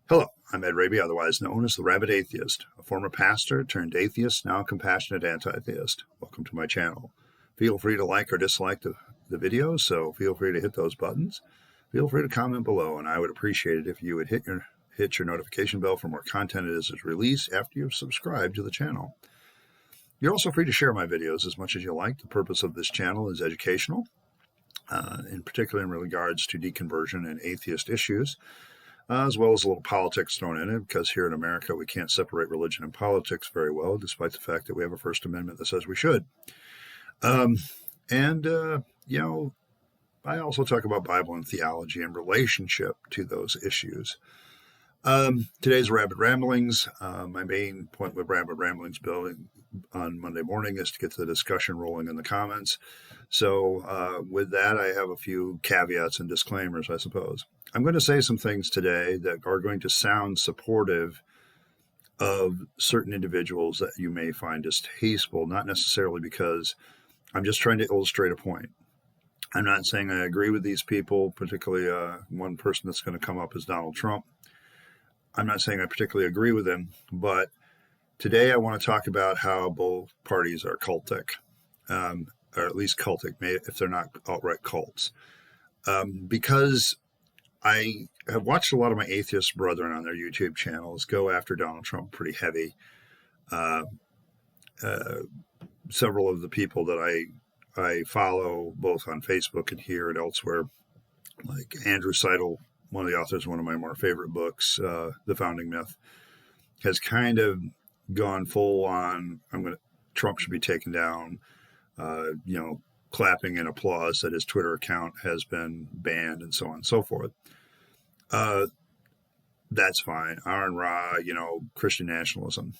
Hello, I'm Ed Rabyd, otherwise known as the Rabyd Atheist, a former pastor turned atheist, now a compassionate anti-theist. Welcome to my channel. Feel free to like or dislike the videos, so feel free to hit those buttons. Feel free to comment below, and I would appreciate it if you would hit your notification bell for more content as it's released after you've subscribed to the channel. You're also free to share my videos as much as you like. The purpose of this channel is educational, in particular in regards to deconversion and atheist issues, as well as a little politics thrown in it, because here in America we can't separate religion and politics very well, despite the fact that we have a First Amendment that says we should. I also talk about Bible and theology in relationship to those issues. Today's Rabyd Ramblings. My main point with Rabyd Ramblings building on Monday morning is to get the discussion rolling in the comments. So with that, I have a few caveats and disclaimers, I suppose. I'm going to say some things today that are going to sound supportive of certain individuals that you may find distasteful, not necessarily because I'm just trying to illustrate a point. I'm not saying I agree with these people, particularly one person that's going to come up is Donald Trump. I'm not saying I particularly agree with him, but today I want to talk about how both parties are cultic, or at least cultic, if they're not outright cults. Because I have watched a lot of my atheist brethren on their YouTube channels go after Donald Trump pretty heavy. Several of the people that I follow, both on Facebook and here and elsewhere, like Andrew Seidel, one of the authors of one of my more favorite books, The Founding Myth, has kind of gone full on, Trump should be taken down, clapping in applause that his Twitter account has been banned and so on and so forth. That's fine. Aaron Ra, Christian nationalism.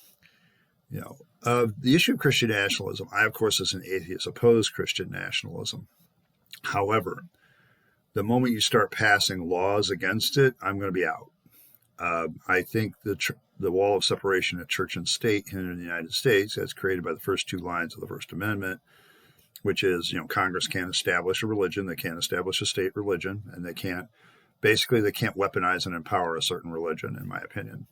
The issue of Christian nationalism, I, of course, as an atheist, oppose Christian nationalism. However, the moment you start passing laws against it, I'm going to be out. I think the wall of separation of church and state here in the United States, as created by the first two lines of the First Amendment, which is, Congress can't establish a religion, they can't establish a state religion, and they can't weaponize and empower a certain religion, in my opinion.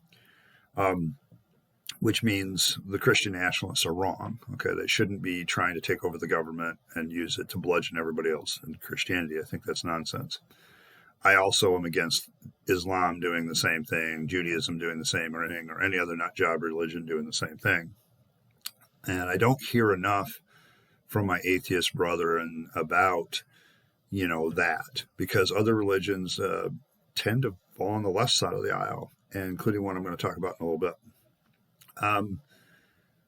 Which means the Christian nationalists are wrong. Okay, they shouldn't be trying to take over the government and use it to bludgeon everybody else in Christianity. I think that's nonsense. I also am against Islam doing the same thing, Judaism doing the same thing, or any other nut job religion doing the same thing. And I don't hear enough from my atheist brethren about, that, because other religions tend to fall on the left side of the aisle, including one I'm going to talk about in a little bit.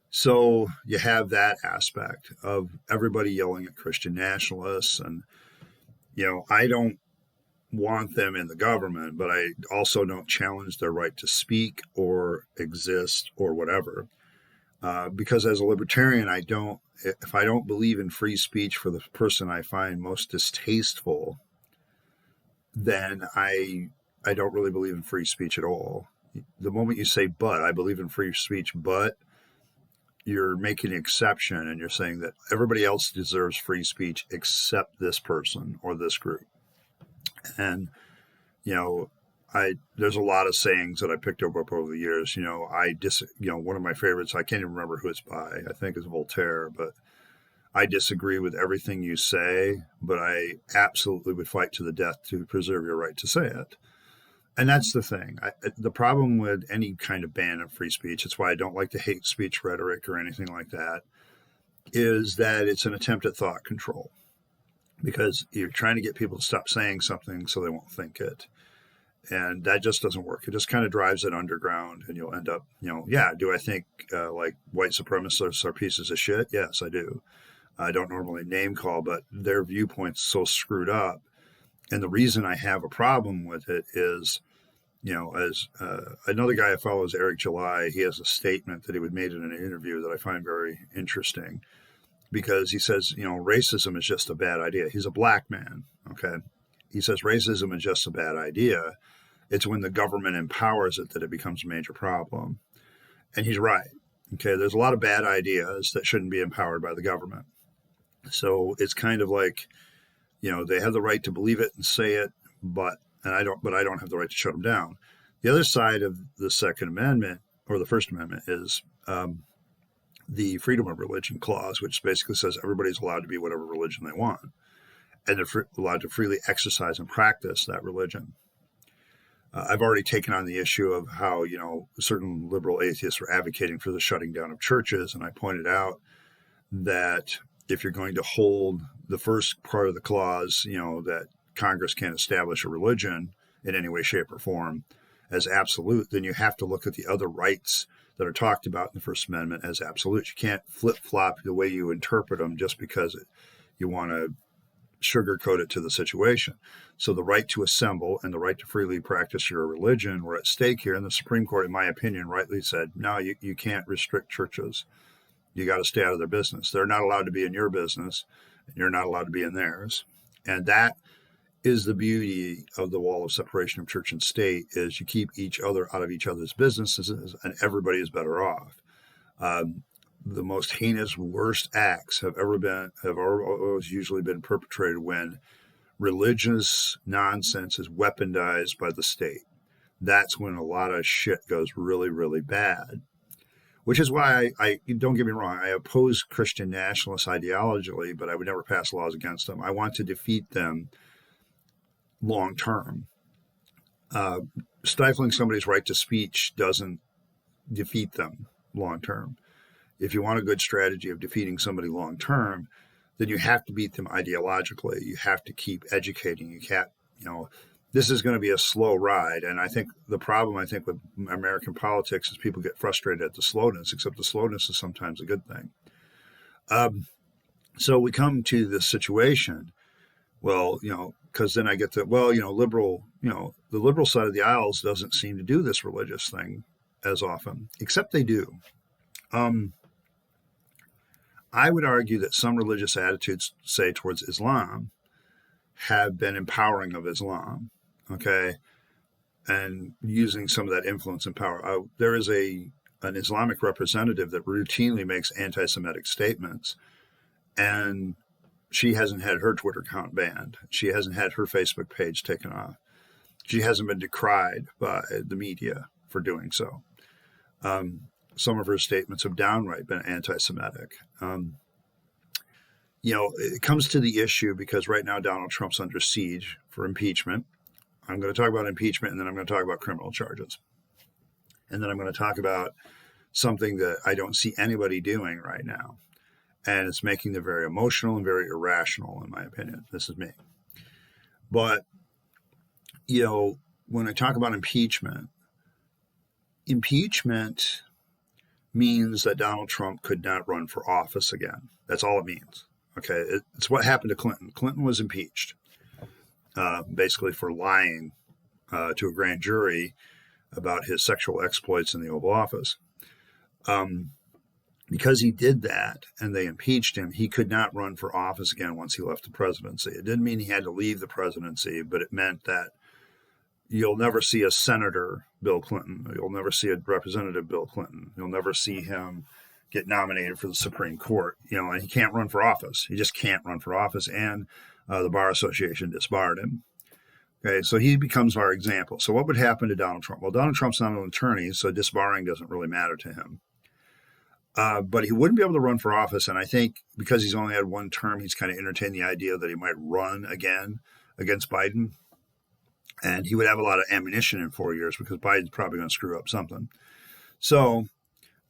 So you have that aspect of everybody yelling at Christian nationalists, and, I don't want them in the government, but I also don't challenge their right to speak or exist or whatever. Because as a libertarian, if I don't believe in free speech for the person I find most distasteful, then I don't really believe in free speech at all. The moment you say, but, I believe in free speech, but you're making an exception and you're saying that everybody else deserves free speech except this person or this group. And, there's a lot of sayings that I picked up over the years. One of my favorites, I can't even remember who it's by, I think it's Voltaire, but I disagree with everything you say, but I absolutely would fight to the death to preserve your right to say it. And that's the thing. The problem with any kind of ban of free speech, it's why I don't like the hate speech rhetoric or anything like that, is that it's an attempt at thought control. Because you're trying to get people to stop saying something so they won't think it. And that just doesn't work. It just kind of drives it underground, and you'll end up, do I think like white supremacists are pieces of shit? Yes, I do. I don't normally name call, but their viewpoint's so screwed up. And the reason I have a problem with it is, as another guy I follow is Eric July. He has a statement that he made in an interview that I find very interesting, because he says, racism is just a bad idea. He's a black man, okay? He says racism is just a bad idea. It's when the government empowers it that it becomes a major problem. And he's right, okay? There's a lot of bad ideas that shouldn't be empowered by the government. So it's kind of like, they have the right to believe it and say it, but I don't have the right to shut them down. The other side of the Second Amendment or the First Amendment is the freedom of religion clause, which basically says everybody's allowed to be whatever religion they want, and they're allowed to freely exercise and practice that religion. I've already taken on the issue of how, certain liberal atheists were advocating for the shutting down of churches, and I pointed out that if you're going to hold the first part of the clause, that Congress can't establish a religion in any way, shape, or form as absolute, then you have to look at the other rights that are talked about in the First Amendment as absolute. You can't flip-flop the way you interpret them just because you want to sugarcoat it to the situation. So the right to assemble and the right to freely practice your religion were at stake here. And the Supreme Court, in my opinion, rightly said, no, you can't restrict churches. You got to stay out of their business. They're not allowed to be in your business, and you're not allowed to be in theirs. And that is the beauty of the wall of separation of church and state, is you keep each other out of each other's businesses, and everybody is better off. The most heinous, worst acts have always usually been perpetrated when religious nonsense is weaponized by the state. That's when a lot of shit goes really, really bad. Which is why I don't get me wrong, I oppose Christian nationalists ideologically, but I would never pass laws against them. I want to defeat them long term. Stifling somebody's right to speech doesn't defeat them long term. If you want a good strategy of defeating somebody long term, then you have to beat them ideologically. You have to keep educating. You can't, this is going to be a slow ride. And I think the problem, with American politics is people get frustrated at the slowness, except the slowness is sometimes a good thing. So we come to this situation. Well, because then I get to, liberal, the liberal side of the aisles doesn't seem to do this religious thing as often, except they do. I would argue that some religious attitudes, say, towards Islam, have been empowering of Islam, okay, and using some of that influence and power. There is an Islamic representative that routinely makes anti-Semitic statements, and she hasn't had her Twitter account banned. She hasn't had her Facebook page taken off. She hasn't been decried by the media for doing so. Some of her statements have downright been anti-Semitic. It comes to the issue because right now Donald Trump's under siege for impeachment. I'm going to talk about impeachment, and then I'm going to talk about criminal charges. And then I'm going to talk about something that I don't see anybody doing right now. And it's making them very emotional and very irrational, in my opinion. This is me. But, when I talk about impeachment means that Donald Trump could not run for office again. That's all it means. Okay, it's what happened to Clinton. Clinton was impeached, basically for lying to a grand jury about his sexual exploits in the Oval Office. Because he did that and they impeached him, he could not run for office again once he left the presidency. It didn't mean he had to leave the presidency, but it meant that you'll never see a Senator Bill Clinton. You'll never see a Representative Bill Clinton. You'll never see him get nominated for the Supreme Court. And he can't run for office. He just can't run for office. And the Bar Association disbarred him. Okay, so he becomes our example. So what would happen to Donald Trump? Well, Donald Trump's not an attorney, so disbarring doesn't really matter to him. But he wouldn't be able to run for office. And I think because he's only had one term, he's kind of entertained the idea that he might run again against Biden. And he would have a lot of ammunition in 4 years because Biden's probably going to screw up something. So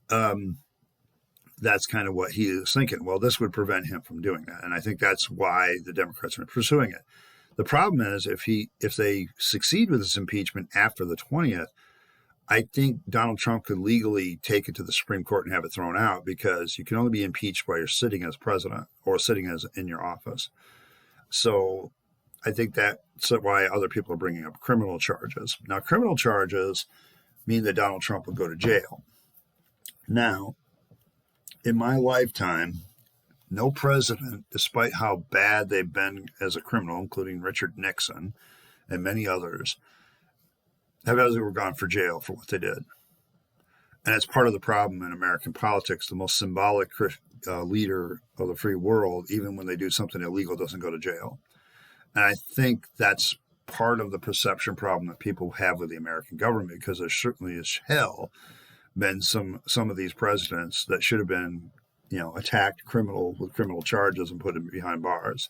that's kind of what he is thinking. Well, this would prevent him from doing that. And I think that's why the Democrats are pursuing it. The problem is if they succeed with this impeachment after the 20th, I think Donald Trump could legally take it to the Supreme Court and have it thrown out because you can only be impeached while you're sitting as president or sitting as in your office. So I think that's why other people are bringing up criminal charges. Now, criminal charges mean that Donald Trump will go to jail. Now, in my lifetime, no president, despite how bad they've been as a criminal, including Richard Nixon and many others, have ever gone for jail for what they did. And it's part of the problem in American politics. The most symbolic leader of the free world, even when they do something illegal, doesn't go to jail. And I think that's part of the perception problem that people have with the American government, because there certainly is hell been some of these presidents that should have been, attacked with criminal charges and put behind bars.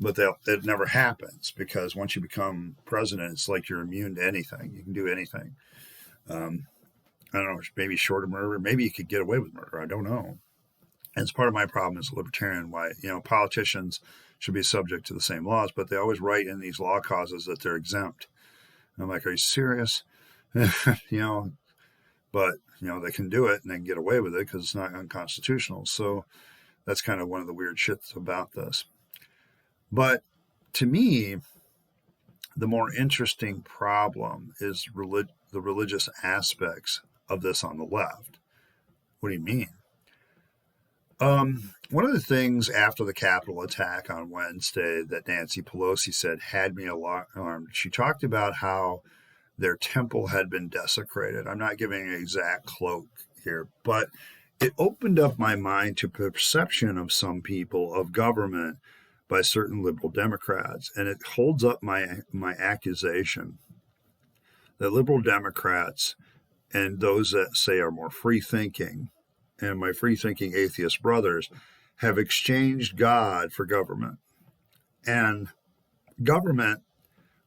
But it never happens, because once you become president, it's like you're immune to anything. You can do anything. I don't know, maybe short of murder. Maybe you could get away with murder. I don't know. And it's part of my problem as a libertarian, why, politicians should be subject to the same laws, but they always write in these law causes that they're exempt. And I'm like, are you serious? But, they can do it and they can get away with it because it's not unconstitutional. So that's kind of one of the weird shits about this. But to me, the more interesting problem is the religious aspects of this on the left. What do you mean? One of the things after the Capitol attack on Wednesday that Nancy Pelosi said had me alarmed. She talked about how their temple had been desecrated. I'm not giving an exact quote here, but it opened up my mind to perception of some people of government by certain liberal Democrats, and it holds up my accusation that liberal Democrats and those that say are more free-thinking, and my free-thinking atheist brothers, have exchanged God for government. And government,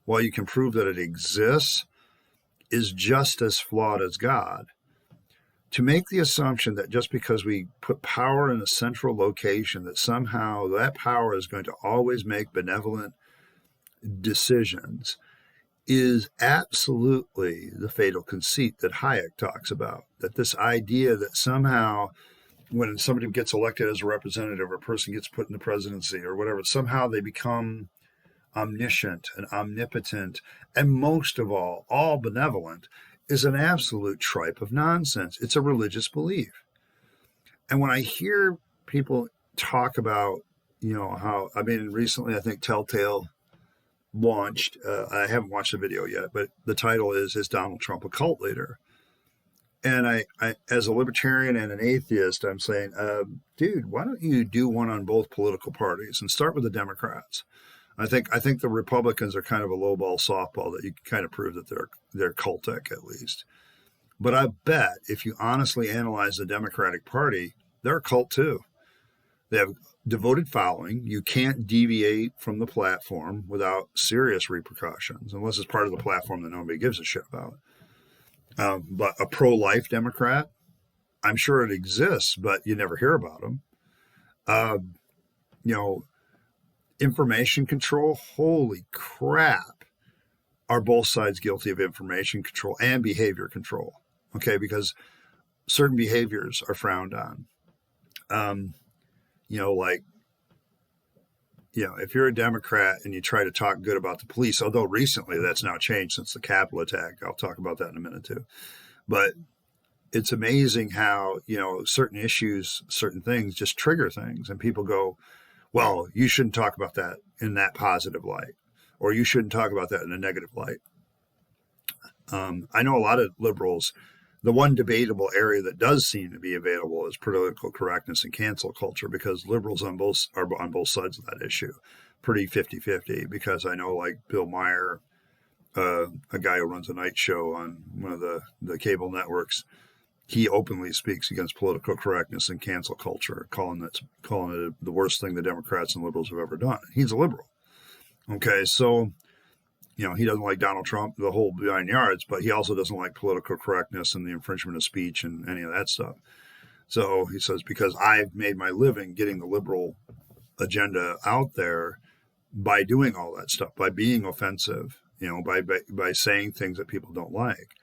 while you can prove that it exists, is just as flawed as God. To make the assumption that just because we put power in a central location, that somehow that power is going to always make benevolent decisions, is absolutely the fatal conceit that Hayek talks about. That this idea that somehow when somebody gets elected as a representative, or a person gets put in the presidency or whatever, somehow they become omniscient and omnipotent, and most of all benevolent, is an absolute tripe of nonsense. It's a religious belief. And when I hear people talk about, how, recently I think Telltale launched, I haven't watched the video yet, but the title is Donald Trump a Cult Leader? And I as a libertarian and an atheist, I'm saying, dude, why don't you do one on both political parties and start with the Democrats? I think the Republicans are kind of a low ball softball that you can kind of prove that they're cultic at least. But I bet if you honestly analyze the Democratic Party, they're a cult too. They have devoted following. You can't deviate from the platform without serious repercussions, unless it's part of the platform that nobody gives a shit about. But a pro-life Democrat, I'm sure it exists, but you never hear about them. Information control, holy crap, are both sides guilty of information control and behavior control, okay? Because certain behaviors are frowned on. If you're a Democrat and you try to talk good about the police, although recently that's now changed since the Capitol attack. I'll talk about that in a minute too. But it's amazing how, certain issues, certain things just trigger things, and people go, well, you shouldn't talk about that in that positive light, or you shouldn't talk about that in a negative light. I know a lot of liberals, the one debatable area that does seem to be available is political correctness and cancel culture, because liberals are on both sides of that issue, pretty 50-50, because I know like Bill Maher, a guy who runs a night show on one of the cable networks, he openly speaks against political correctness and cancel culture, calling it the worst thing the Democrats and liberals have ever done. He's a liberal. Okay, so, he doesn't like Donald Trump, the whole 9 yards, but he also doesn't like political correctness and the infringement of speech and any of that stuff. So he says, because I've made my living getting the liberal agenda out there by doing all that stuff, by being offensive, by saying things that people don't like.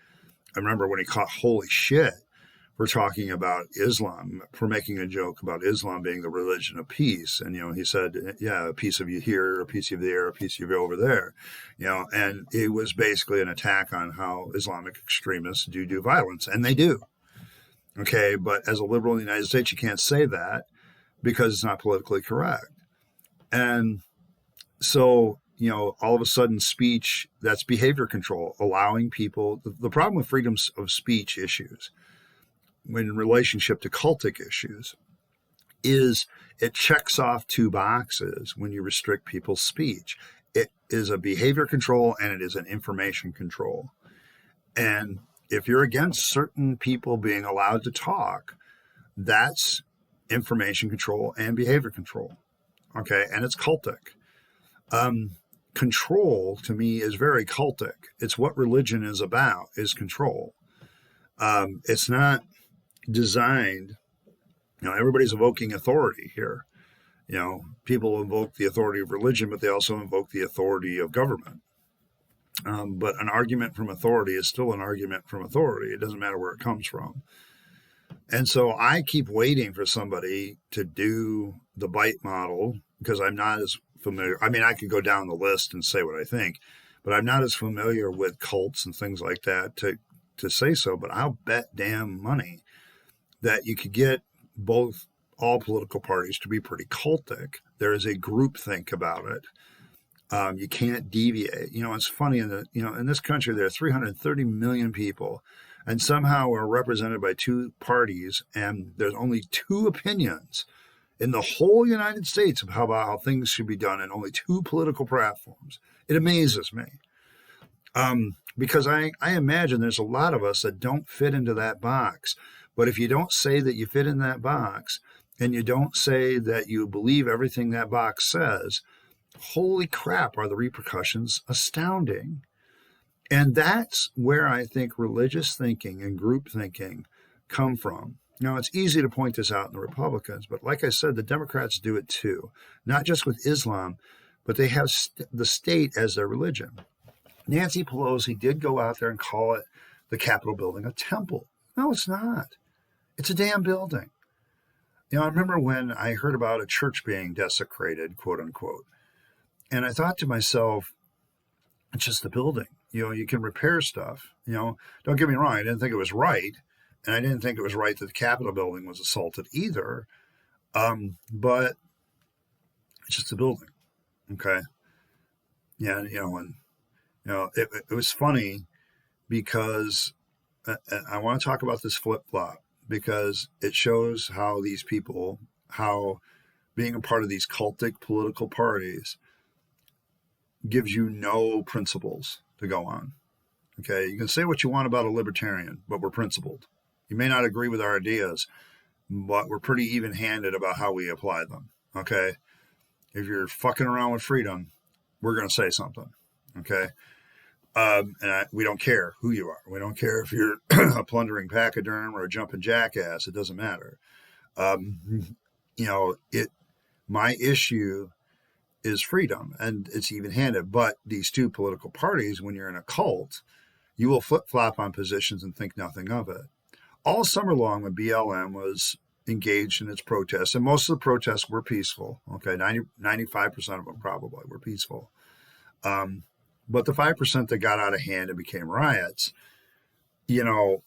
I remember when he caught, holy shit, we're talking about Islam, for making a joke about Islam being the religion of peace. And, he said, yeah, a piece of you here, a piece of you there, a piece of you over there, and it was basically an attack on how Islamic extremists do violence. And they do. Okay. But as a liberal in the United States, you can't say that because it's not politically correct. And so, all of a sudden speech, that's behavior control, allowing people, the problem with freedom of speech issues, in relationship to cultic issues, is it checks off two boxes when you restrict people's speech. It is a behavior control and it is an information control. And if you're against certain people being allowed to talk, that's information control and behavior control. Okay. And it's cultic. Control to me is very cultic. It's what religion is about, is control. It's not designed, everybody's evoking authority here. People invoke the authority of religion, but they also invoke the authority of government. But an argument from authority is still an argument from authority. It doesn't matter where it comes from. And so I keep waiting for somebody to do the bite model because I'm not as familiar. I mean, I could go down the list and say what I think, but I'm not as familiar with cults and things like that to say so. But I'll bet damn money that you could get all political parties to be pretty cultic. There is a groupthink about it. You can't deviate. It's funny in this country there are 330 million people, and somehow we're represented by two parties, and there's only two opinions in the whole United States about how things should be done, and only two political platforms. It amazes me. Because I imagine there's a lot of us that don't fit into that box. But if you don't say that you fit in that box, and you don't say that you believe everything that box says, holy crap, are the repercussions astounding. And that's where I think religious thinking and group thinking come from. Now, it's easy to point this out in the Republicans, but like I said, the Democrats do it too, not just with Islam, but they have the state as their religion. Nancy Pelosi did go out there and call it, the Capitol building, a temple. No, it's not. It's a damn building. I remember when I heard about a church being desecrated, quote unquote, and I thought to myself, it's just the building. You can repair stuff. Don't get me wrong. I didn't think it was right. And I didn't think it was right that the Capitol building was assaulted either. But it's just a building. Okay. Yeah. It was funny because I want to talk about this flip-flop because it shows how these people, how being a part of these cultic political parties gives you no principles to go on. Okay. You can say what you want about a libertarian, but we're principled. You may not agree with our ideas, but we're pretty even-handed about how we apply them, okay? If you're fucking around with freedom, we're going to say something, okay? We don't care who you are. We don't care if you're a plundering pachyderm or a jumping jackass. It doesn't matter. My issue is freedom, and it's even-handed. But these two political parties, when you're in a cult, you will flip-flop on positions and think nothing of it. All summer long, when BLM was engaged in its protests, and most of the protests were peaceful, okay, 95% of them probably were peaceful. But the 5% that got out of hand and became riots, the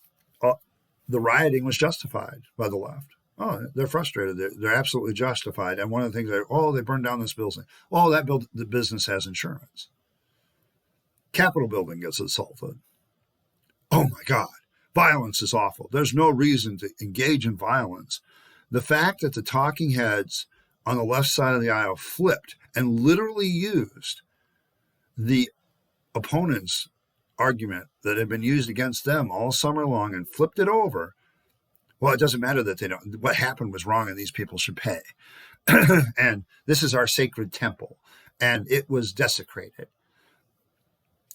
rioting was justified by the left. Oh, they're frustrated. They're absolutely justified. And one of the things they burned down this building. Oh, the business has insurance. Capitol building gets assaulted. Oh my God. Violence is awful. There's no reason to engage in violence. The fact that the talking heads on the left side of the aisle flipped and literally used the opponent's argument that had been used against them all summer long and flipped it over. Well, it doesn't matter that they don't. What happened was wrong and these people should pay. And this is our sacred temple. And it was desecrated.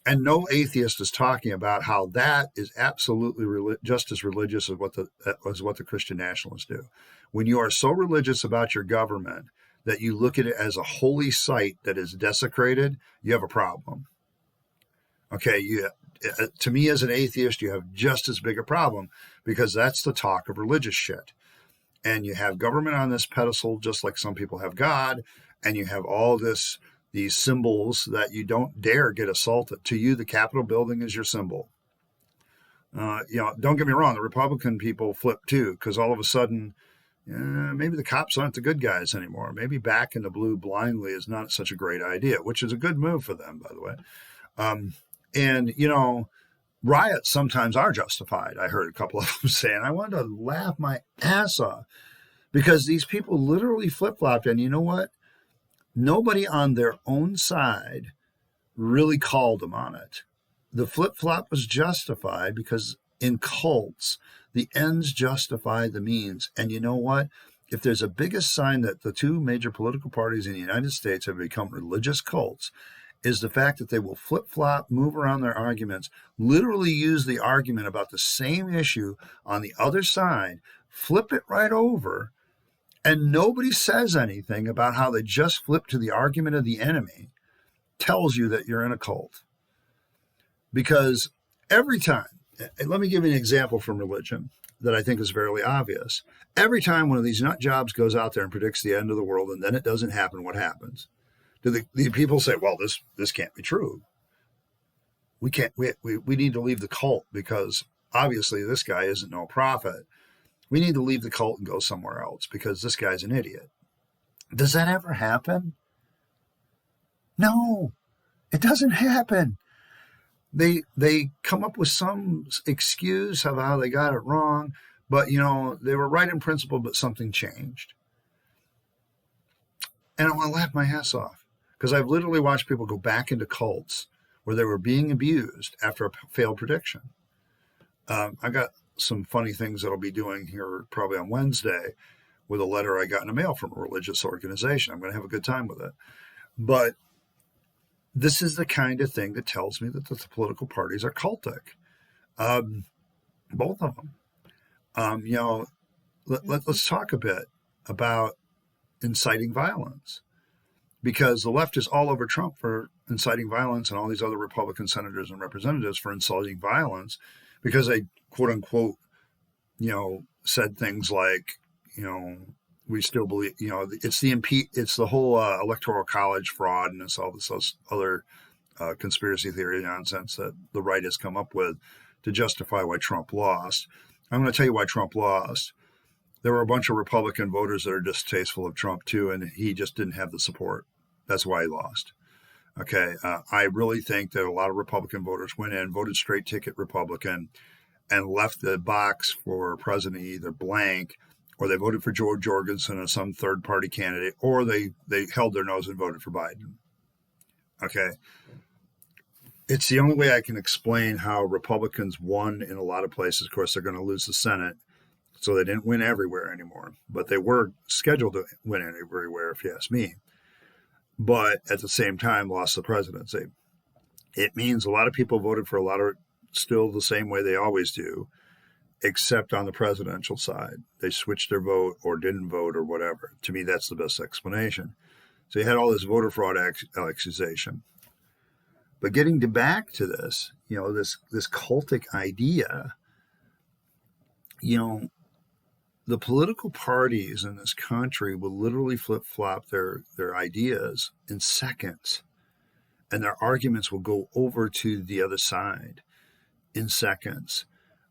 And no atheist is talking about how that is absolutely just as religious as what the Christian nationalists do. When you are so religious about your government that you look at it as a holy site that is desecrated, you have a problem. Okay, to me as an atheist, you have just as big a problem because that's the talk of religious shit. And you have government on this pedestal just like some people have God, and you have all these symbols that you don't dare get assaulted. To you, the Capitol building is your symbol. Don't get me wrong, the Republican people flip too, because all of a sudden, maybe the cops aren't the good guys anymore. Maybe back in the blue blindly is not such a great idea, which is a good move for them, by the way. Riots sometimes are justified. I heard a couple of them say, and I wanted to laugh my ass off because these people literally flip-flopped. And you know what? Nobody on their own side really called them on it. The flip-flop was justified because in cults, the ends justify the means. And you know what? If there's a biggest sign that the two major political parties in the United States have become religious cults, is the fact that they will flip-flop, move around their arguments, literally use the argument about the same issue on the other side, flip it right over, and nobody says anything about how they just flipped to the argument of the enemy, tells you that you're in a cult. Because every time, and let me give you an example from religion that I think is fairly obvious. Every time one of these nut jobs goes out there and predicts the end of the world and then it doesn't happen, what happens? Do the people say, well, this can't be true? We need to leave the cult because obviously this guy isn't no prophet. We need to leave the cult and go somewhere else because this guy's an idiot. Does that ever happen? No, it doesn't happen. They come up with some excuse of how they got it wrong, but they were right in principle, but something changed. And I want to laugh my ass off because I've literally watched people go back into cults where they were being abused after a failed prediction. I got some funny things that I'll be doing here probably on Wednesday with a letter I got in the mail from a religious organization. I'm going to have a good time with it. But this is the kind of thing that tells me that the political parties are cultic. Both of them. Let's talk a bit about inciting violence, because the left is all over Trump for inciting violence and all these other Republican senators and representatives for inciting violence because they, quote unquote, said things like, we still believe, it's the whole electoral college fraud and all this other conspiracy theory nonsense that the right has come up with to justify why Trump lost. I'm going to tell you why Trump lost. There were a bunch of Republican voters that are distasteful of Trump too, and he just didn't have the support. That's why he lost. Okay, I really think that a lot of Republican voters went in, voted straight ticket Republican, and left the box for president either blank, or they voted for George Jorgensen or some third-party candidate, or they held their nose and voted for Biden. Okay? It's the only way I can explain how Republicans won in a lot of places. Of course, they're going to lose the Senate, so they didn't win everywhere anymore. But they were scheduled to win everywhere, if you ask me. But at the same time, lost the presidency. It means a lot of people voted for a lot of still the same way they always do, except on the presidential side. They switched their vote or didn't vote or whatever. To me, that's the best explanation. So you had all this voter fraud accusation. But getting back to this, this cultic idea, the political parties in this country will literally flip-flop their ideas in seconds, and their arguments will go over to the other side in seconds.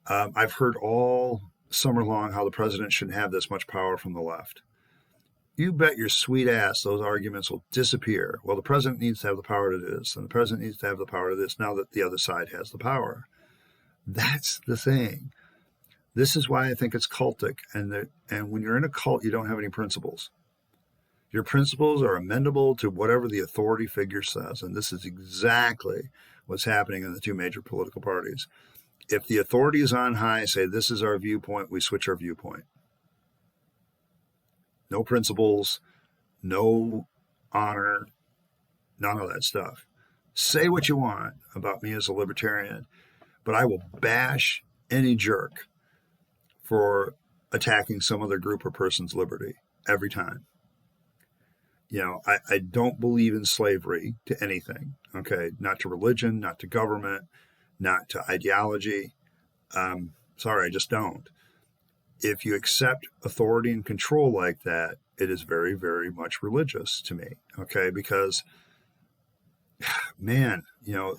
I've heard all summer long how the president shouldn't have this much power from the left. You bet your sweet ass those arguments will disappear. Well, the president needs to have the power to do this, and the president needs to have the power to this now that the other side has the power. That's the thing. This is why I think it's cultic. And when you're in a cult, you don't have any principles. Your principles are amendable to whatever the authority figure says. And this is exactly what's happening in the two major political parties. If the authority is on high, say, this is our viewpoint, we switch our viewpoint. No principles, no honor, none of that stuff. Say what you want about me as a libertarian, but I will bash any jerk for attacking some other group or person's liberty every time. I don't believe in slavery to anything, okay? Not to religion, not to government, not to ideology. Sorry, I just don't. If you accept authority and control like that, it is very, very much religious to me, okay? Because, man,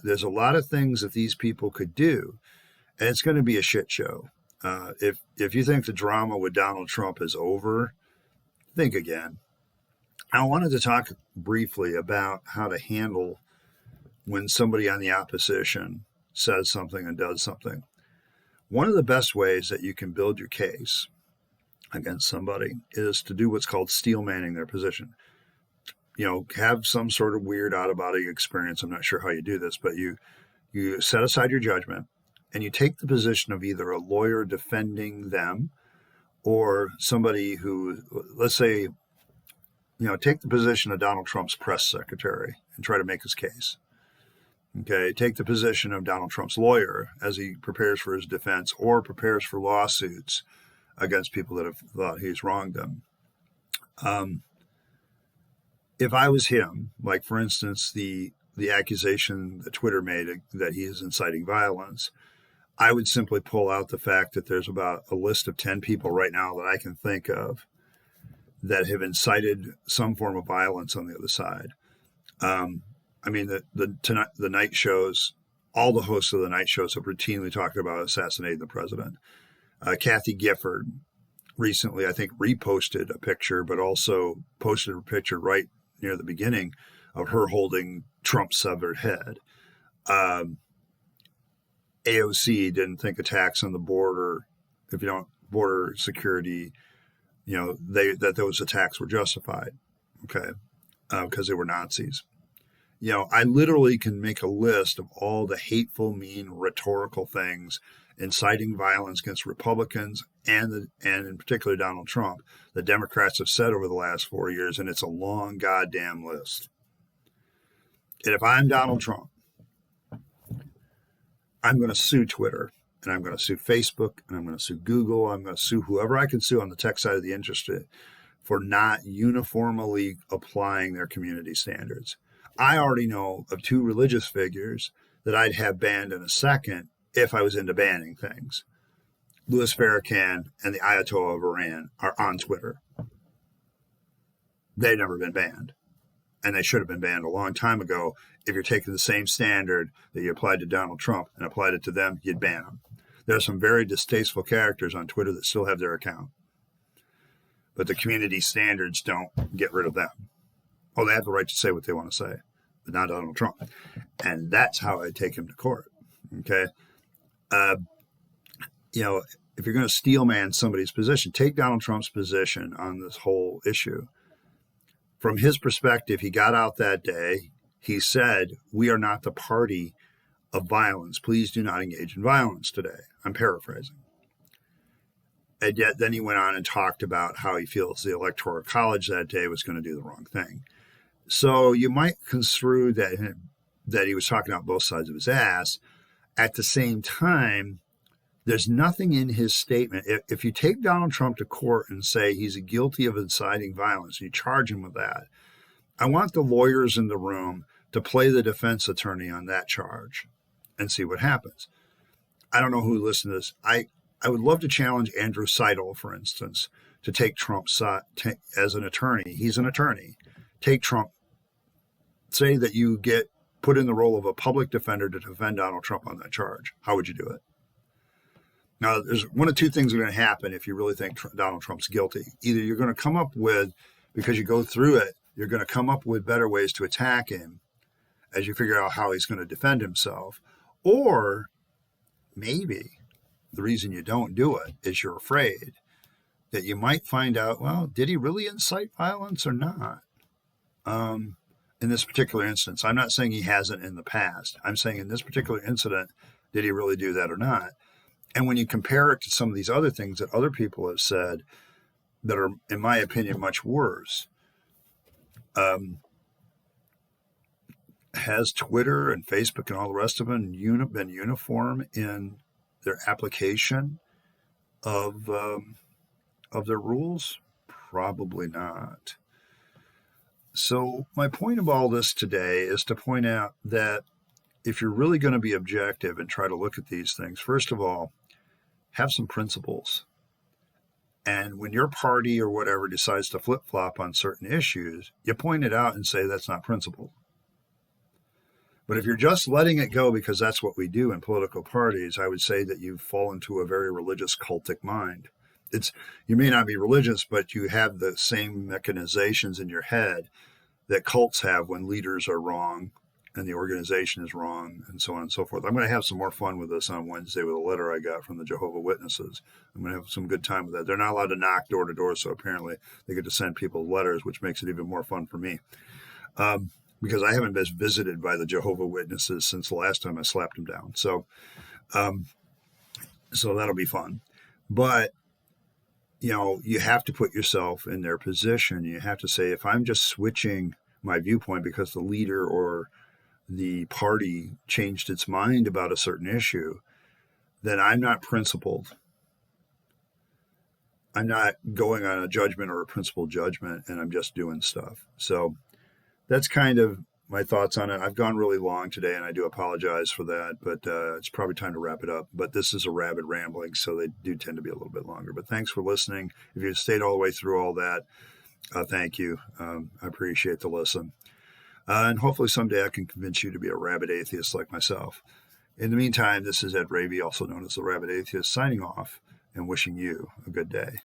there's a lot of things that these people could do, and it's going to be a shit show. If you think the drama with Donald Trump is over, think again. I wanted to talk briefly about how to handle when somebody on the opposition says something and does something. One of the best ways that you can build your case against somebody is to do what's called steel manning their position. have some sort of weird out-of-body experience. I'm not sure how you do this, but you set aside your judgment and you take the position of either a lawyer defending them or somebody who, let's say, take the position of Donald Trump's press secretary and try to make his case. Okay, take the position of Donald Trump's lawyer as he prepares for his defense or prepares for lawsuits against people that have thought he's wronged them. If I was him, like for instance, the accusation that Twitter made that he is inciting violence, I would simply pull out the fact that there's about a list of 10 people right now that I can think of that have incited some form of violence on the other side. I mean, the night shows, all the hosts of the night shows have routinely talked about assassinating the president. Kathy Gifford recently, I think, reposted a picture, but also posted a picture right near the beginning of her holding Trump's severed head. AOC didn't think attacks on the border, border security, that those attacks were justified, okay, because they were Nazis. I literally can make a list of all the hateful, mean, rhetorical things inciting violence against Republicans and in particular Donald Trump, the Democrats have said over the last 4 years, and it's a long goddamn list. And if I'm Donald Trump, I'm going to sue Twitter, and I'm going to sue Facebook, and I'm going to sue Google. I'm going to sue whoever I can sue on the tech side of the industry for not uniformly applying their community standards. I already know of 2 religious figures that I'd have banned in a second if I was into banning things. Louis Farrakhan and the Ayatollah of Iran are on Twitter. They've never been banned. And they should have been banned a long time ago. If you're taking the same standard that you applied to Donald Trump and applied it to them, you'd ban them. There are some very distasteful characters on Twitter that still have their account. But the community standards don't get rid of them. Oh, they have the right to say what they want to say, but not Donald Trump. And that's how I take him to court. Okay. If you're going to steel man somebody's position, take Donald Trump's position on this whole issue. From his perspective, he got out that day. He said, "We are not the party of violence. Please do not engage in violence today." I'm paraphrasing. And yet then he went on and talked about how he feels the Electoral College that day was going to do the wrong thing. So you might construe that he was talking out both sides of his ass. At the same time, there's nothing in his statement. If you take Donald Trump to court and say he's guilty of inciting violence, you charge him with that, I want the lawyers in the room to play the defense attorney on that charge and see what happens. I don't know who listened to this. I would love to challenge Andrew Seidel, for instance, to take Trump's side as an attorney. He's an attorney. Take Trump. Say that you get put in the role of a public defender to defend Donald Trump on that charge. How would you do it? Now, there's one of 2 things are going to happen if you really think Donald Trump's guilty. Either you're going to come up with, because you go through it, you're going to come up with better ways to attack him as you figure out how he's going to defend himself. Or maybe the reason you don't do it is you're afraid that you might find out, well, did he really incite violence or not? In this particular instance, I'm not saying he hasn't in the past. I'm saying in this particular incident, did he really do that or not? And when you compare it to some of these other things that other people have said that are, in my opinion, much worse, has Twitter and Facebook and all the rest of them been uniform in their application of their rules? Probably not. So my point of all this today is to point out that if you're really going to be objective and try to look at these things, first of all, have some principles. And when your party or whatever decides to flip-flop on certain issues, you point it out and say that's not principled. But if you're just letting it go because that's what we do in political parties, I would say that you fall into a very religious cultic mind. You may not be religious, but you have the same mechanizations in your head that cults have when leaders are wrong and the organization is wrong, and so on and so forth. I'm going to have some more fun with this on Wednesday with a letter I got from the Jehovah's Witnesses. I'm going to have some good time with that. They're not allowed to knock door to door, so apparently they get to send people letters, which makes it even more fun for me. because I haven't been visited by the Jehovah Witnesses since the last time I slapped them down. Um, so that'll be fun. But you have to put yourself in their position. You have to say, if I'm just switching my viewpoint because the leader or the party changed its mind about a certain issue, then I'm not principled. I'm not going on a judgment or a principled judgment, and I'm just doing stuff. So that's kind of my thoughts on it. I've gone really long today, and I do apologize for that, but it's probably time to wrap it up. But this is a rabid rambling, so they do tend to be a little bit longer. But thanks for listening. If you stayed all the way through all that, thank you. I appreciate the listen. And hopefully someday I can convince you to be a rabid atheist like myself. In the meantime, this is Ed Rabyd, also known as the Rabid Atheist, signing off and wishing you a good day.